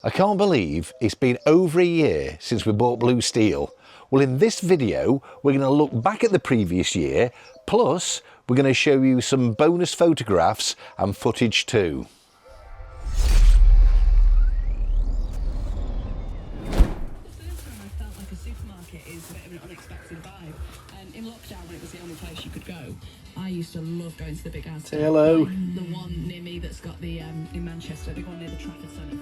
I can't believe it's been over a year since we bought blue steel. Well, in this video, we're going to look back at the previous year, plus we're going to show you some bonus photographs and footage too. In lockdown, when it was the only place you could go, I used to love going to the big house. Say hello. The one near me that's got the in Manchester, the one near the Trafford Centre.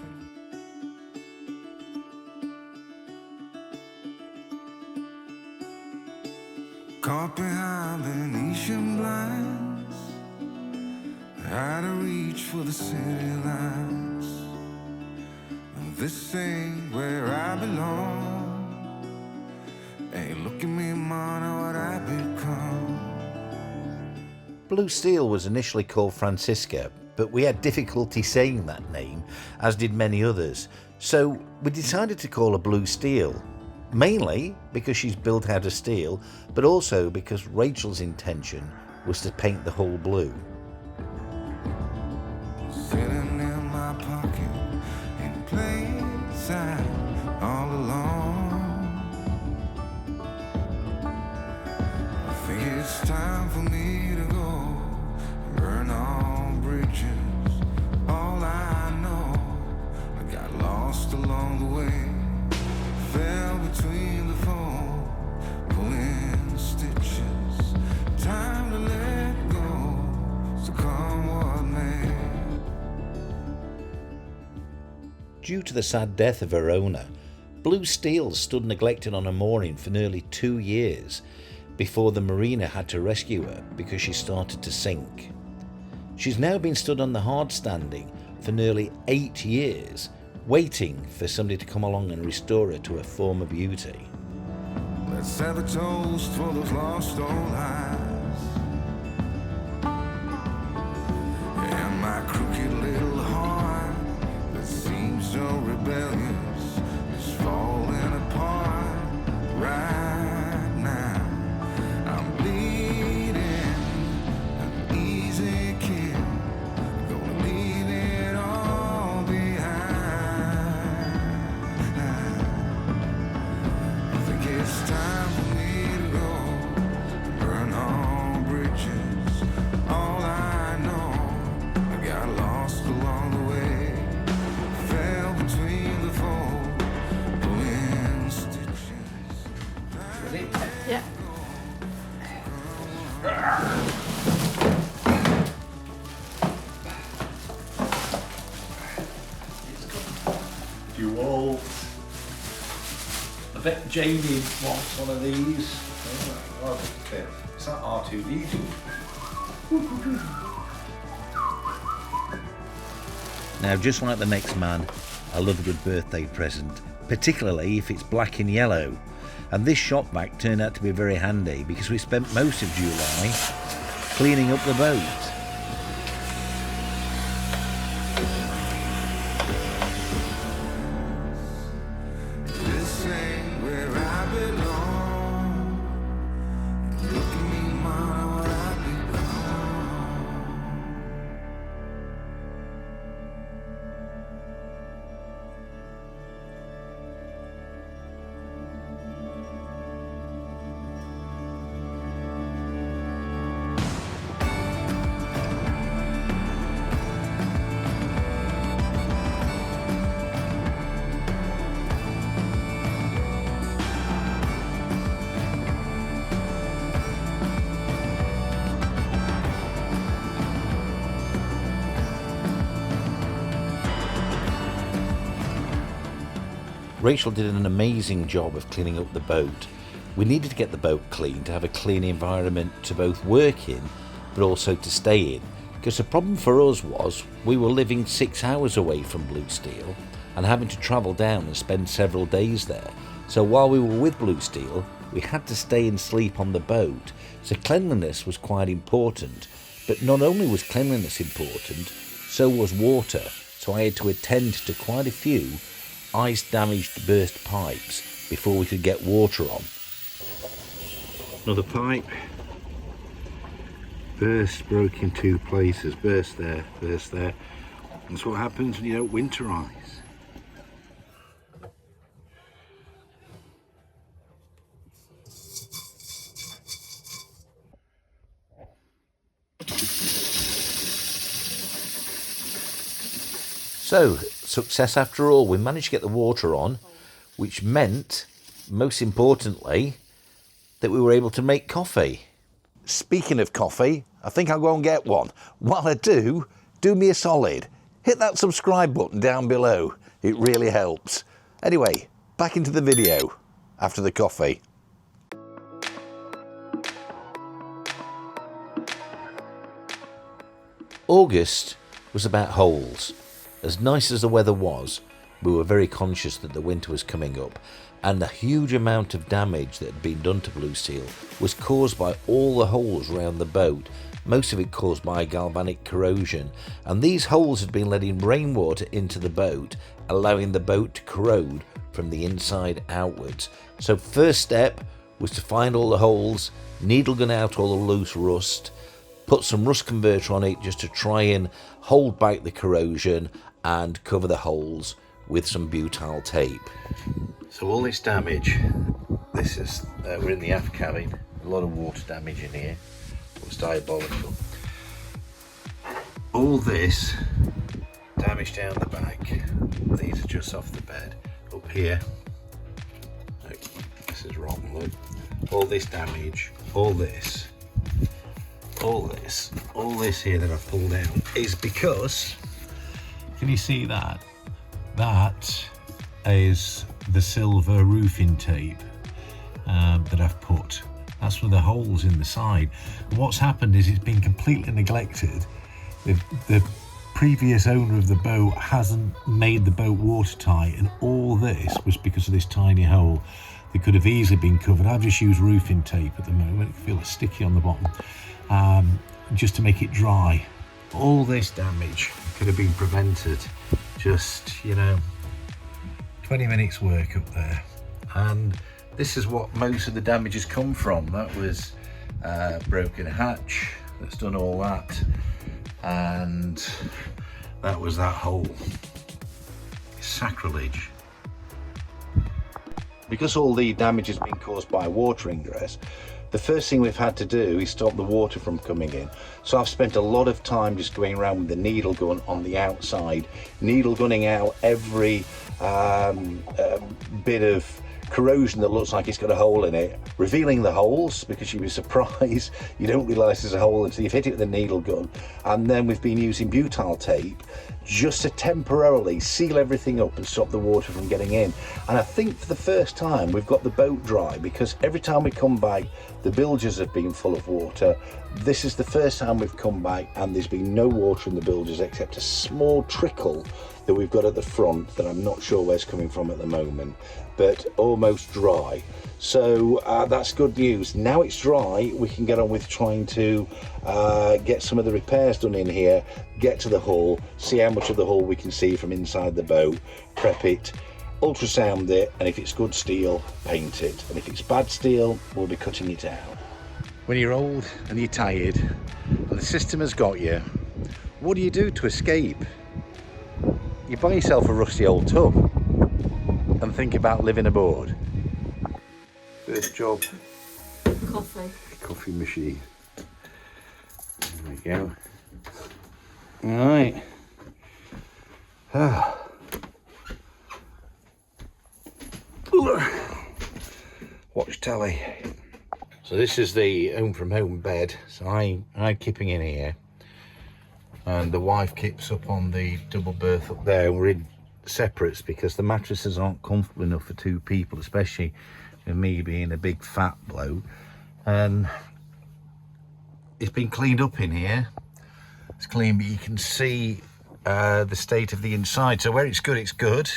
Caught behind Venetian blinds, out of reach for the city lights. This ain't where I belong. Hey, look at me, man, what I become. Blue steel was initially called Francisca, but we had difficulty saying that name, as did many others. So we decided to call her Blue Steel, mainly because she's built out of steel, but also because Rachel's intention was to paint the whole blue. Sitting in my pocket, in plain sight, all alone. I think it's time for me to go, burn all bridges. All I know, I got lost along the way, fell between the foam, pulling stitches. Time to let go, so come what may. Due to the sad death of her owner, Blue Steel stood neglected on a mooring for nearly 2 years before the marina had to rescue her because she started to sink. She's now been stood on the hard standing for nearly 8 years, waiting for somebody to come along and restore her to her former beauty. Let's have a toast for those lost old eyes, and my crooked little heart that seems so rebellious is falling apart right now. I'm bleeding an easy kill, gonna leave it all behind. I think it's time for me to go, burn all bridges. All I know, I got lost along the way, fell between the fold, pulling stitches. Ready? Yeah. You all, I bet Jamie wants one of these. Oh, okay. Is that R2D2? Now, just like the next man, I love a good birthday present, particularly if it's black and yellow. And this shop vac turned out to be very handy because we spent most of July cleaning up the boat. This ain't where I belong. Look at me, man, what I become. Rachel did an amazing job of cleaning up the boat. We needed to get the boat clean to have a clean environment to both work in but also to stay in, because the problem for us was we were living 6 hours away from Blue Steel and having to travel down and spend several days there. So while we were with Blue Steel, we had to stay and sleep on the boat, so cleanliness was quite important. But not only was cleanliness important, so was water, so I had to attend to quite a few ice-damaged burst pipes before we could get water on. Another pipe burst, broke in 2 places, burst there. That's what happens when you don't winterize. So, success after all. We managed to get the water on, which meant, most importantly, that we were able to make coffee. Speaking of coffee, I think I'll go and get one. While I do me a solid. Hit that subscribe button down below. It really helps. Anyway, back into the video after the coffee. August was about holes. As nice as the weather was, we were very conscious that the winter was coming up, and the huge amount of damage that had been done to Blue Seal was caused by all the holes around the boat, most of it caused by galvanic corrosion, and these holes had been letting rainwater into the boat, allowing the boat to corrode from the inside outwards. So first step was to find all the holes, needle gun out all the loose rust, put some rust converter on it just to try and hold back the corrosion, and cover the holes with some butyl tape. So all this damage, this is, we're in the aft cabin, a lot of water damage in here, it was diabolical. All this damage down the back, these are just off the bed. Up here, look, this is wrong, look. All this damage, all this here that I've pulled out is because, can you see that? That is the silver roofing tape that I've put. That's for the holes in the side. What's happened is it's been completely neglected. The previous owner of the boat hasn't made the boat watertight, and all this was because of this tiny hole. They could have easily been covered. I've just used roofing tape at the moment. It feels sticky on the bottom, just to make it dry. All this damage could have been prevented. Just, 20 minutes work up there. And this is what most of the damage has come from. That was broken hatch that's done all that, and that was that hole. It's sacrilege. Because all the damage has been caused by water ingress, the first thing we've had to do is stop the water from coming in. So I've spent a lot of time just going around with the needle gun on the outside, needle gunning out every bit of corrosion that looks like it's got a hole in it, revealing the holes, because you'd be surprised you don't realise there's a hole until you've hit it with a needle gun. And then we've been using butyl tape just to temporarily seal everything up and stop the water from getting in. And I think for the first time we've got the boat dry, because every time we come back the bilges have been full of water. This is the first time we've come back and there's been no water in the bilges except a small trickle that we've got at the front that I'm not sure where it's coming from at the moment, but almost dry. So that's good news. Now it's dry, we can get on with trying to get some of the repairs done in here, get to the hull, see how much of the hull we can see from inside the boat, prep it, ultrasound it, and if it's good steel, paint it, and if it's bad steel, we'll be cutting it out. When you're old and you're tired and the system has got you, what do you do to escape? You buy yourself a rusty old tub and think about living aboard. First job, coffee machine. There we go. All right. Watch telly. So this is the home from home bed. So I'm keeping in here, and the wife keeps up on the double berth up there. We're in separates because the mattresses aren't comfortable enough for two people, especially with me being a big fat bloke. And it's been cleaned up in here. It's clean, but you can see the state of the inside. So where it's good, it's good,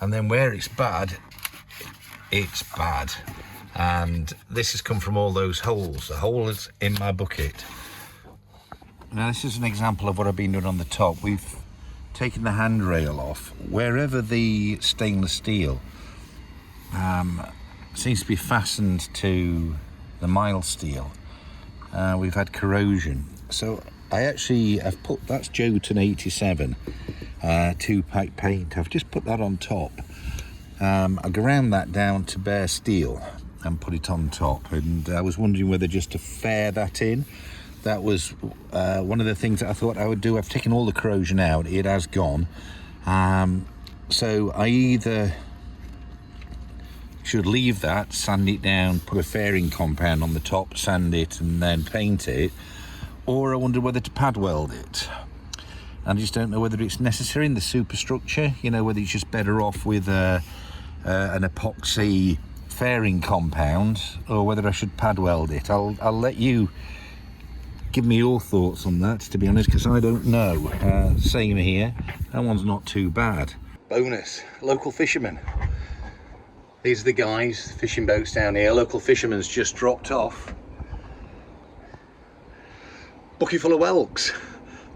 and then where it's bad, it's bad. And this has come from all those holes. The hole is in my bucket. Now this is an example of what I've been doing on the top. We've taken the handrail off. Wherever the stainless steel seems to be fastened to the mild steel, we've had corrosion. So I've put, that's Jotun 87 2-pack paint. I've just put that on top. I ground that down to bare steel and put it on top, and I was wondering whether just to fair that in. That was one of the things that I thought I would do. I've taken all the corrosion out, it has gone, So I either should leave that, sand it down, put a fairing compound on the top, sand it and then paint it, or I wonder whether to pad weld it. I just don't know whether it's necessary in the superstructure, you know, whether it's just better off with an epoxy fairing compound, or whether I should pad weld it. I'll let you give me your thoughts on that, to be honest, because I don't know. Same here, that one's not too bad. Bonus, local fishermen. These are the guys, fishing boats down here. Local fisherman's just dropped off. Bucket full of whelks.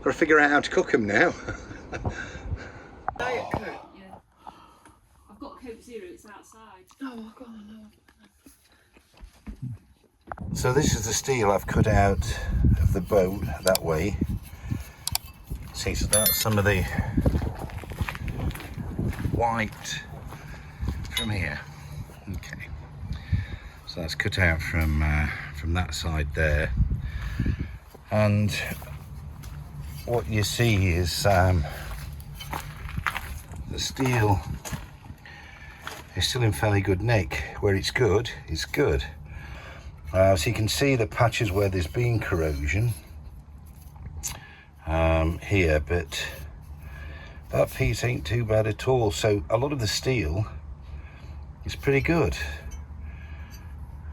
Got to figure out how to cook them now. Diet Coke, yeah. I've got Coke Zero, it's outside. Oh, God, no. So this is the steel I've cut out of the boat that way. See, so that's some of the white from here. Okay. So that's cut out from that side there. And what you see is the steel is still in fairly good nick. Where it's good, it's good. So you can see the patches where there's been corrosion here, but that piece ain't too bad at all. So a lot of the steel is pretty good.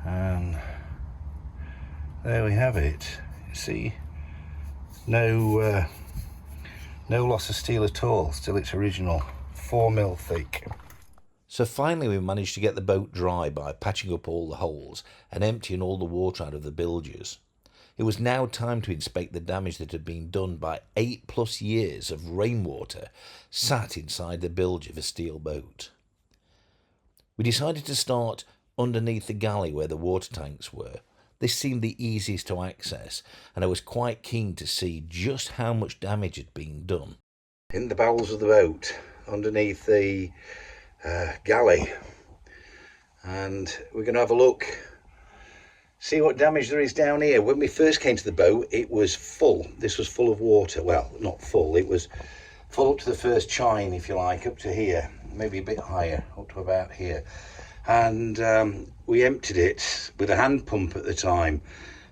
And there we have it. You see, no loss of steel at all. Still its original 4mm thick. So finally we managed to get the boat dry by patching up all the holes and emptying all the water out of the bilges. It was now time to inspect the damage that had been done by 8+ years of rainwater sat inside the bilge of a steel boat. We decided to start underneath the galley where the water tanks were. This seemed the easiest to access, and I was quite keen to see just how much damage had been done. In the bowels of the boat, underneath the galley, and we're going to have a look, see what damage there is down here. When we first came to the boat, it was full. This was full of water. Well, not full, it was full up to the first chine, if you like, up to here, maybe a bit higher, up to about here. And we emptied it with a hand pump at the time.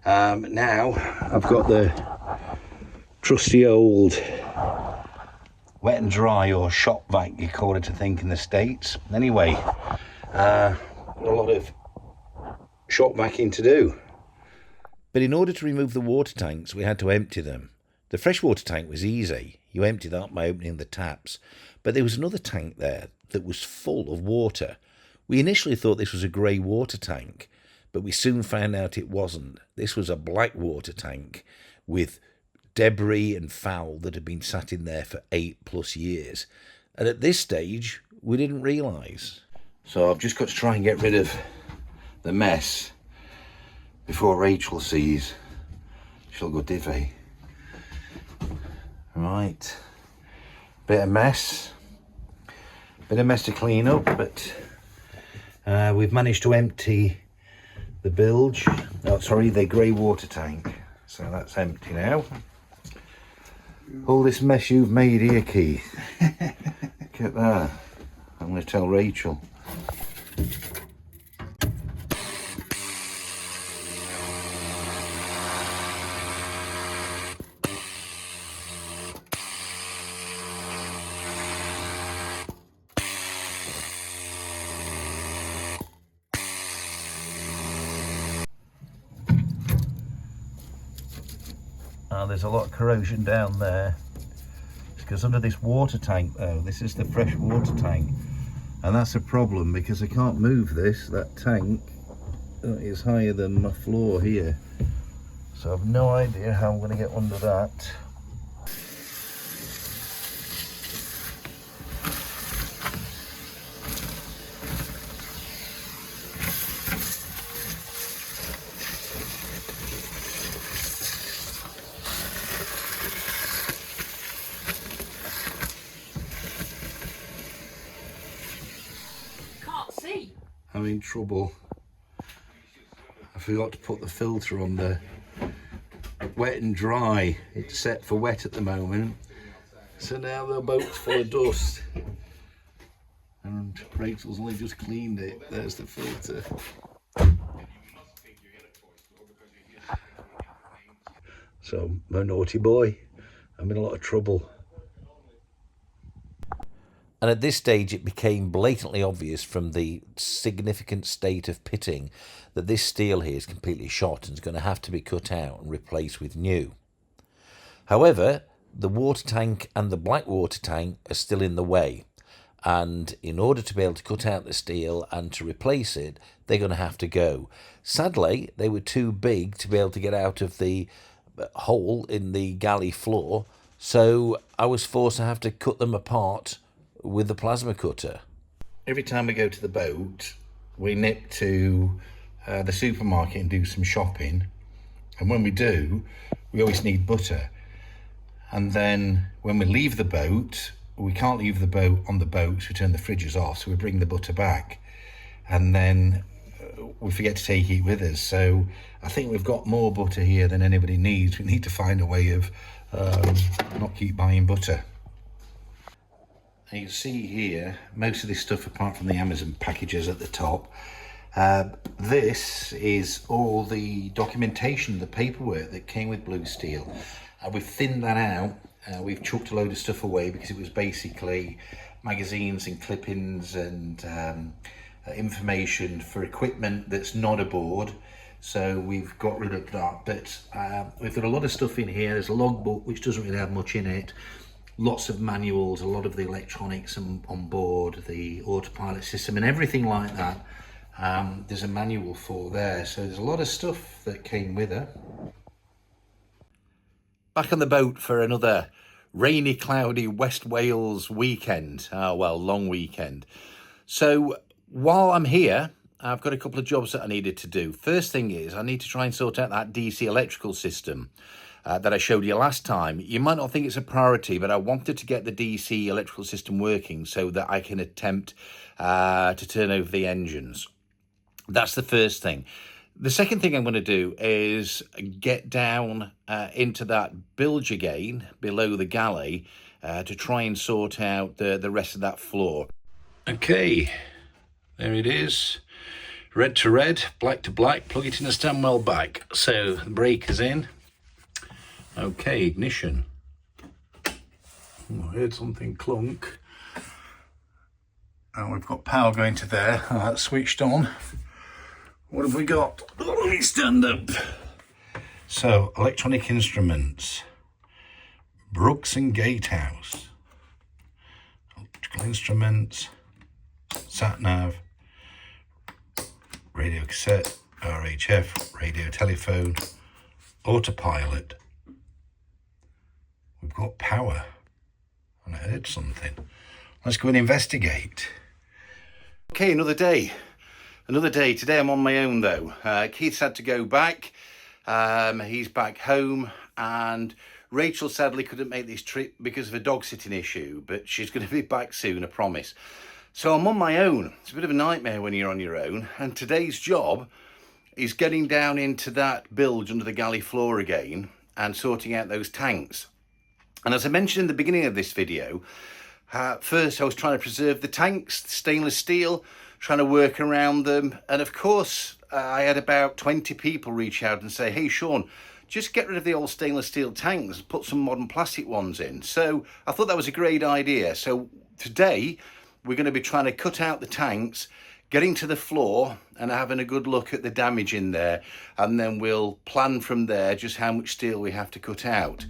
Now I've got the trusty old wet and dry, or shop vac you call it, I think, in the States. Anyway, a lot of shop vacuuming to do. But in order to remove the water tanks, we had to empty them. The freshwater tank was easy. You empty that by opening the taps. But there was another tank there that was full of water. We initially thought this was a grey water tank, but we soon found out it wasn't. This was a black water tank with debris and foul that had been sat in there for 8+ years. And at this stage, we didn't realise. So I've just got to try and get rid of the mess before Rachel sees. She'll go divvy. Right. Bit of mess to clean up, but we've managed to empty the bilge. Oh, sorry, the grey water tank. So that's empty now. All this mess you've made here, Keith. Look at that. I'm going to tell Rachel. There's a lot of corrosion down there. It's because under this water tank, though, this is the fresh water tank, and that's a problem because I can't move this. That tank is higher than my floor here, so I've no idea how I'm going to get under that. I'm in trouble. I forgot to put the filter on the wet and dry. It's set for wet at the moment. So now the boat's full of dust. And Rachel's only just cleaned it. There's the filter. So, my naughty boy, I'm in a lot of trouble. And at this stage, it became blatantly obvious from the significant state of pitting that this steel here is completely shot and is going to have to be cut out and replaced with new. However, the water tank and the black water tank are still in the way. And in order to be able to cut out the steel and to replace it, they're going to have to go. Sadly, they were too big to be able to get out of the hole in the galley floor, so I was forced to have to cut them apart with the plasma cutter. Every time we go to the boat, we nip to the supermarket and do some shopping. And when we do, we always need butter. And then when we leave the boat, we can't leave the boat on the boat, so we turn the fridges off, so we bring the butter back. And then we forget to take it with us. So I think we've got more butter here than anybody needs. We need to find a way of not keep buying butter. And you can see here, most of this stuff, apart from the Amazon packages at the top, this is all the documentation, the paperwork that came with Blue Steel. We've thinned that out. We've chucked a load of stuff away because it was basically magazines and clippings and information for equipment that's not aboard. So we've got rid of that. But we've got a lot of stuff in here. There's a logbook which doesn't really have much in it. Lots of manuals, a lot of the electronics on board, the autopilot system and everything like that. There's a manual for there. So there's a lot of stuff that came with her. Back on the boat for another rainy, cloudy West Wales weekend. Long weekend. So while I'm here, I've got a couple of jobs that I needed to do. First thing is I need to try and sort out that DC electrical system that I showed you last time. You might not think it's a priority, but I wanted to get the DC electrical system working so that I can attempt to turn over the engines. That's the first thing. The second thing I'm going to do is get down into that bilge again below the galley to try and sort out the rest of that floor. Okay, there it is. Red to red, black to black. Plug it in the stanwell back. So the brake is in. Okay, ignition. I heard something clunk. And we've got power going to there. That's switched on. What have we got? Oh, let me stand up. So, electronic instruments. Brooks and Gatehouse. Electrical instruments. Sat nav. Radio cassette. RHF. Radio telephone. Autopilot. We've got power. And I heard something. Let's go and investigate. Okay, another day. Another day. Today I'm on my own though. Keith's had to go back. He's back home, and Rachel sadly couldn't make this trip because of a dog sitting issue, but she's going to be back soon, I promise. So I'm on my own. It's a bit of a nightmare when you're on your own, and today's job is getting down into that bilge under the galley floor again and sorting out those tanks. And as I mentioned in the beginning of this video, first I was trying to preserve the tanks, the stainless steel, trying to work around them. And of course, I had about 20 people reach out and say, hey, Sean, just get rid of the old stainless steel tanks, put some modern plastic ones in. So I thought that was a great idea. So today we're going to be trying to cut out the tanks, getting to the floor and having a good look at the damage in there. And then we'll plan from there just how much steel we have to cut out.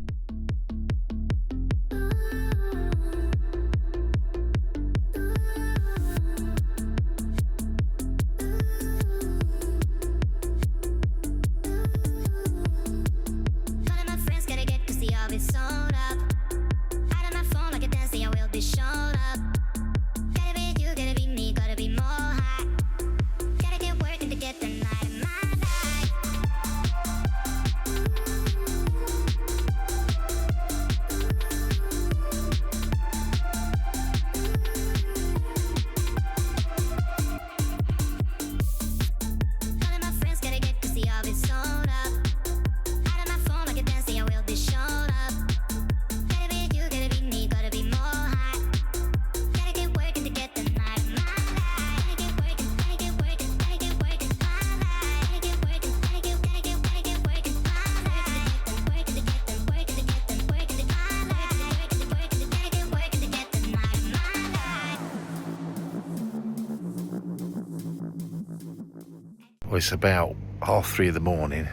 Well, it's about 3:30 in the morning.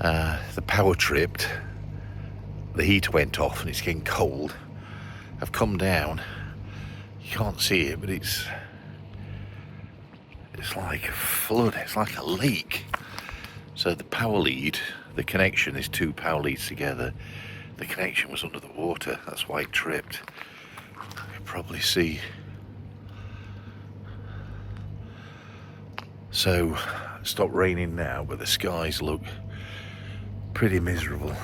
The power tripped, the heat went off and it's getting cold. I've come down, you can't see it, but it's like a flood, it's like a lake. So the power lead, the connection is 2 power leads together. The connection was under the water, that's why it tripped. You can probably see. So it stopped raining now, but the skies look pretty miserable.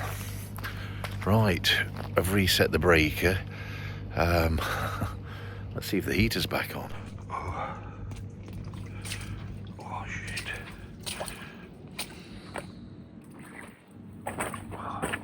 Right, I've reset the breaker. Let's see if the heater's back on. Oh shit. Right.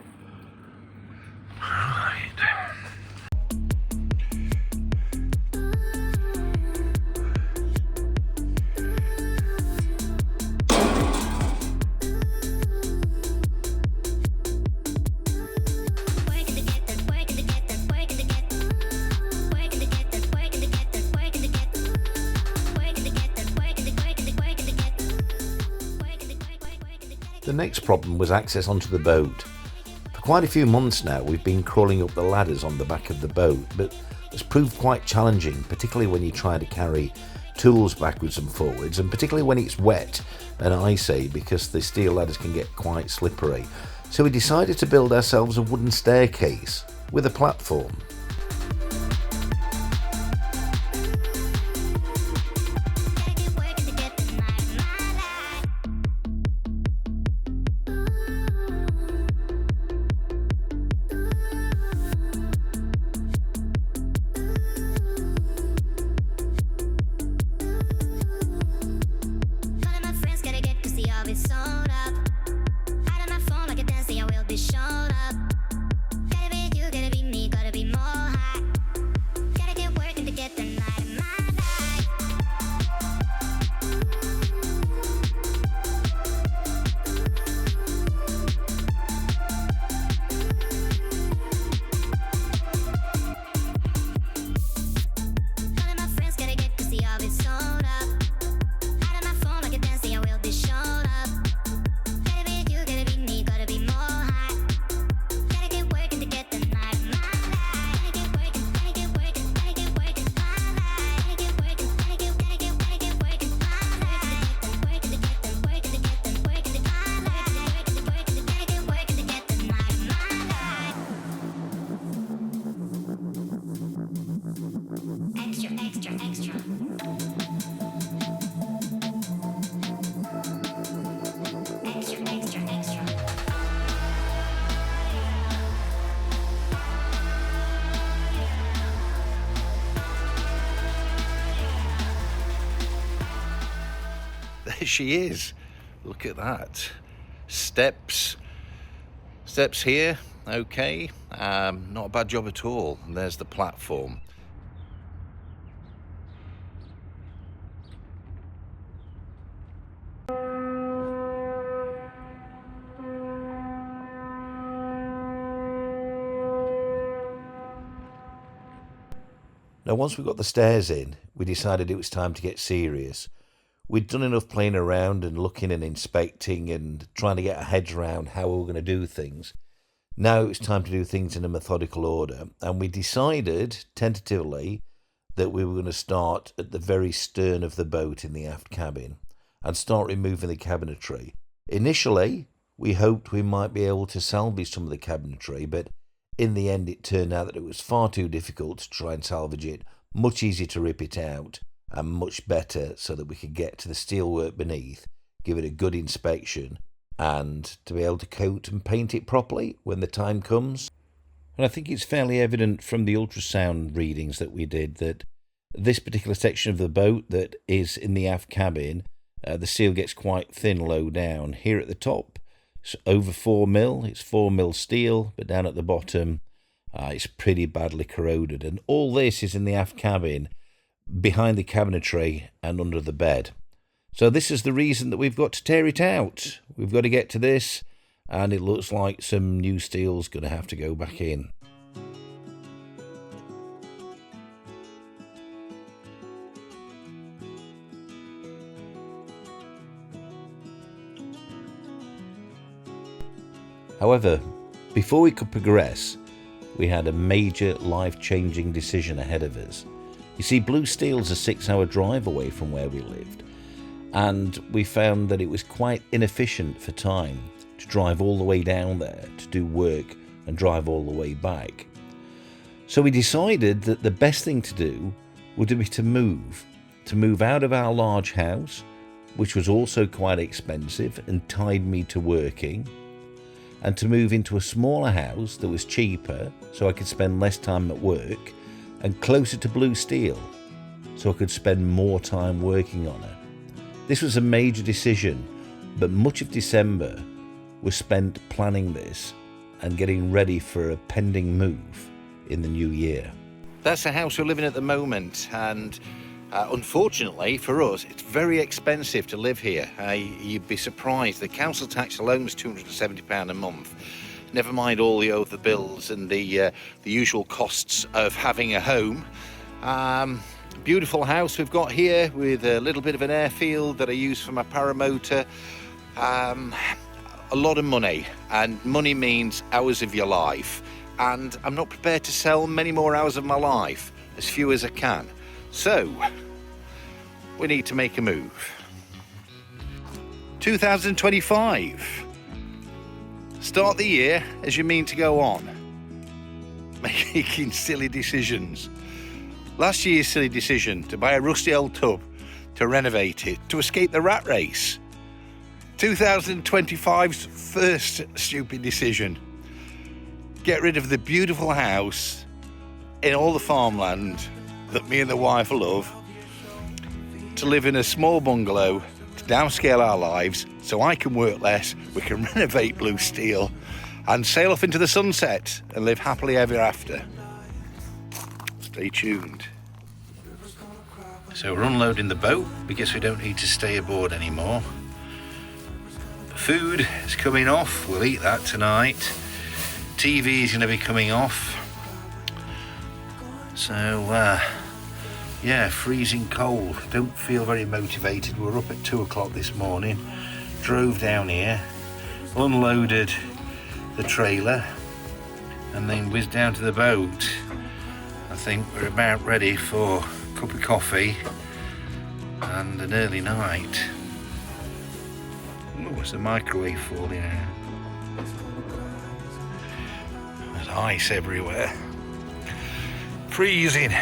The next problem was access onto the boat. For quite a few months now we've been crawling up the ladders on the back of the boat, but it's proved quite challenging, particularly when you try to carry tools backwards and forwards, and particularly when it's wet and icy, because the steel ladders can get quite slippery. So we decided to build ourselves a wooden staircase with a platform. There she is. Look at that. Steps here. Okay, not a bad job at all. And there's the platform. Now, once we got the stairs in, we decided it was time to get serious. We'd done enough playing around and looking and inspecting and trying to get our heads around how we were going to do things. Now it was time to do things in a methodical order, and we decided tentatively that we were going to start at the very stern of the boat in the aft cabin and start removing the cabinetry. Initially, we hoped we might be able to salvage some of the cabinetry, but in the end it turned out that it was far too difficult to try and salvage it, much easier to rip it out, and much better so that we could get to the steelwork beneath, give it a good inspection, and to be able to coat and paint it properly when the time comes. And I think it's fairly evident from the ultrasound readings that we did that this particular section of the boat that is in the aft cabin, the seal gets quite thin low down. Here at the top, it's over 4mm, it's 4mm steel, but down at the bottom, it's pretty badly corroded. And all this is in the aft cabin, behind the cabinetry and under the bed. So this is the reason that we've got to tear it out. We've got to get to this, and it looks like some new steel's going to have to go back in. However, before we could progress, we had a major life-changing decision ahead of us. You see, Blue Steel's a 6-hour drive away from where we lived, and we found that it was quite inefficient for time to drive all the way down there to do work and drive all the way back. So we decided that the best thing to do would be to move out of our large house, which was also quite expensive and tied me to working, and to move into a smaller house that was cheaper so I could spend less time at work and closer to Blue Steel so I could spend more time working on it. This was a major decision, but much of December was spent planning this and getting ready for a pending move in the new year. That's the house we're living at the moment, and unfortunately for us, it's very expensive to live here. You'd be surprised. The council tax alone was £270 a month. Never mind all the other bills and the usual costs of having a home. Beautiful house we've got here with a little bit of an airfield that I use for my paramotor. A lot of money, and money means hours of your life. And I'm not prepared to sell many more hours of my life, as few as I can. So, we need to make a move. 2025. Start the year as you mean to go on. Making silly decisions. Last year's silly decision to buy a rusty old tub, to renovate it, to escape the rat race. 2025's first stupid decision. Get rid of the beautiful house in all the farmland that me and the wife love, to live in a small bungalow, to downscale our lives so I can work less, we can renovate Blue Steel and sail off into the sunset and live happily ever after. Stay tuned. So we're unloading the boat because we don't need to stay aboard anymore. The food is coming off, we'll eat that tonight. TV is going to be coming off. So, yeah, freezing cold. Don't feel very motivated. We were up at 2 o'clock this morning. Drove down here, unloaded the trailer, and then whizzed down to the boat. I think we're about ready for a cup of coffee and an early night. Oh, it's the microwave falling out. There's ice everywhere. Freezing.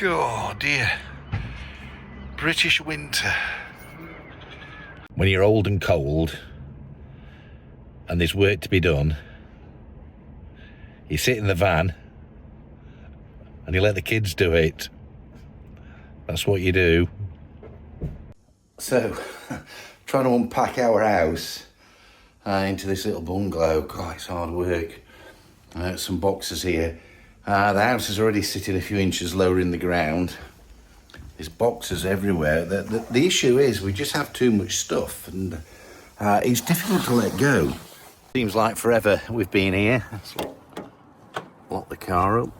Oh dear. British winter. When you're old and cold and there's work to be done, you sit in the van and you let the kids do it. That's what you do. So, trying to unpack our house into this little bungalow. God, it's hard work. Some boxes here. The house is already sitting a few inches lower in the ground. There's boxes everywhere. The issue is we just have too much stuff, and it's difficult to let go. Seems like forever we've been here. Let's lock the car up.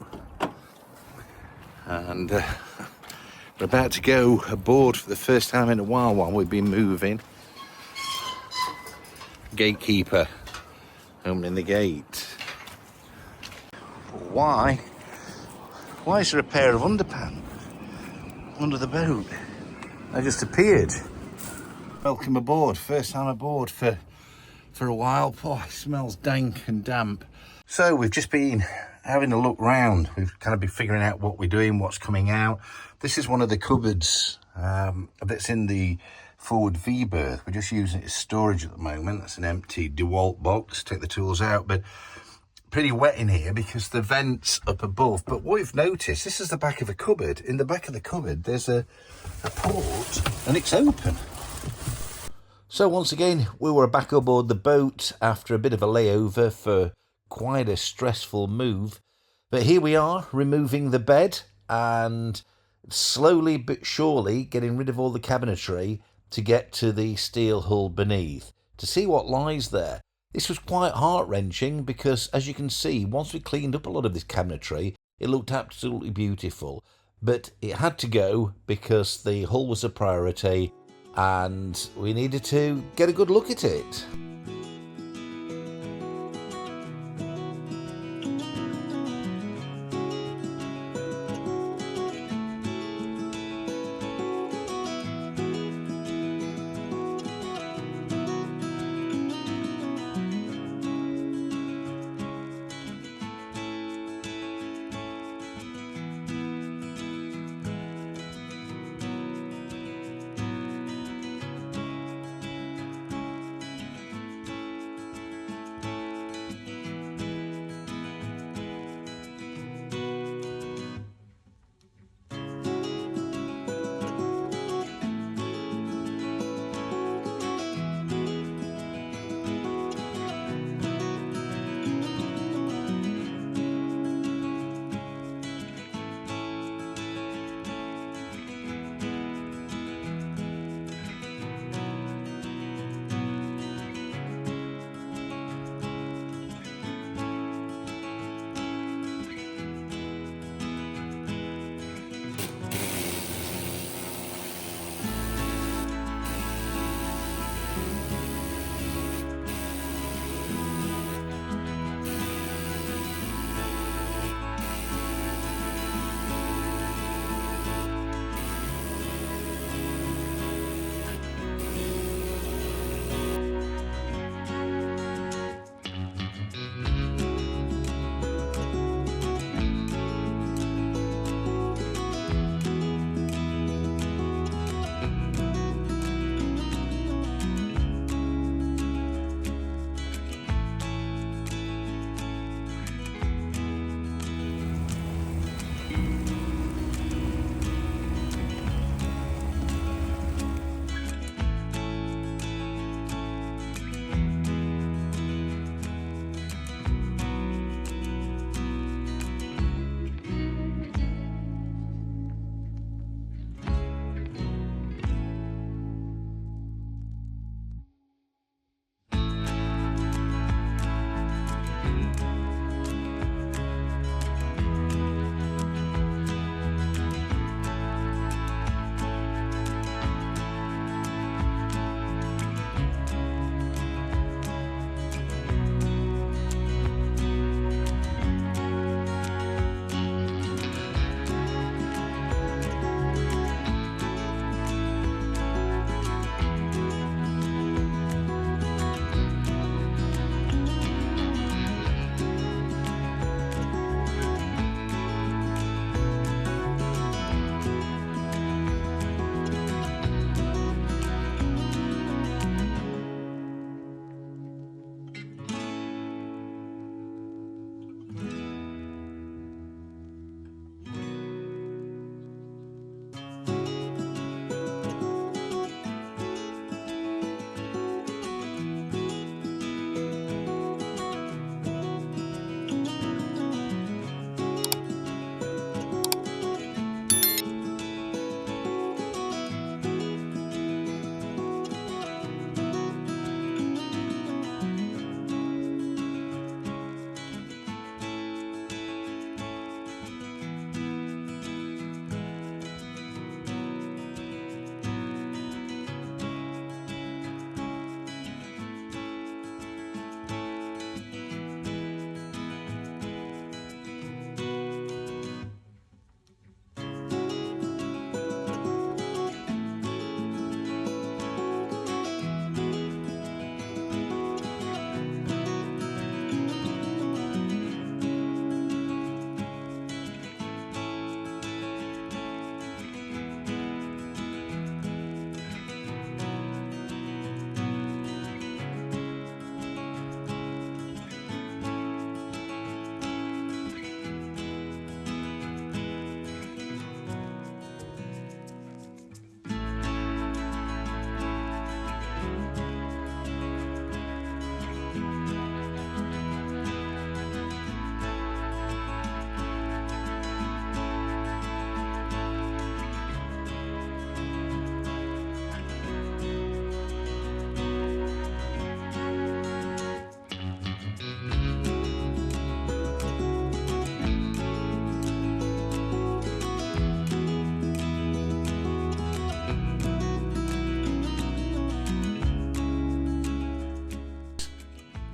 And we're about to go aboard for the first time in a while we've been moving. Gatekeeper opening the gate. Why is there a pair of underpants under the boat? They just appeared. Welcome aboard, first time aboard for a while. Oh, it smells dank and damp. So we've just been having a look round. We've kind of been figuring out what we're doing, what's coming out. This is one of the cupboards that's in the forward V-berth. We're just using it as storage at the moment. That's an empty DeWalt box. Take the tools out, but pretty wet in here because the vent's up above. But what we've noticed, this is the back of a cupboard. In the back of the cupboard, there's a port and it's open. So once again, we were back aboard the boat after a bit of a layover for quite a stressful move. But here we are, removing the bed and slowly but surely getting rid of all the cabinetry to get to the steel hull beneath, to see what lies there. This was quite heart-wrenching because, as you can see, once we cleaned up a lot of this cabinetry, it looked absolutely beautiful. But it had to go because the hull was a priority and we needed to get a good look at it.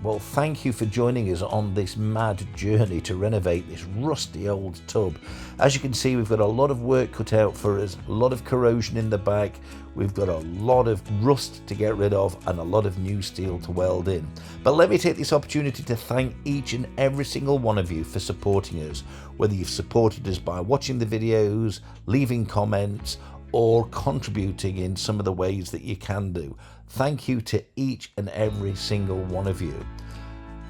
Well, thank you for joining us on this mad journey to renovate this rusty old tub. As you can see, we've got a lot of work cut out for us, a lot of corrosion in the back, we've got a lot of rust to get rid of and a lot of new steel to weld in. But let me take this opportunity to thank each and every single one of you for supporting us, whether you've supported us by watching the videos, leaving comments, or contributing in some of the ways that you can do. Thank you to each and every single one of you.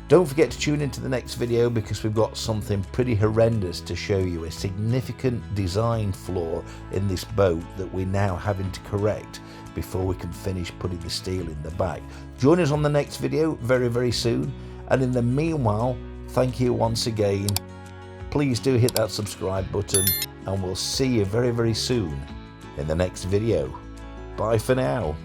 Don't forget to tune into the next video because we've got something pretty horrendous to show you, a significant design flaw in this boat that we're now having to correct before we can finish putting the steel in the back. Join us on the next video very, very soon. And in the meanwhile, thank you once again. Please do hit that subscribe button and we'll see you very, very soon in the next video. Bye for now.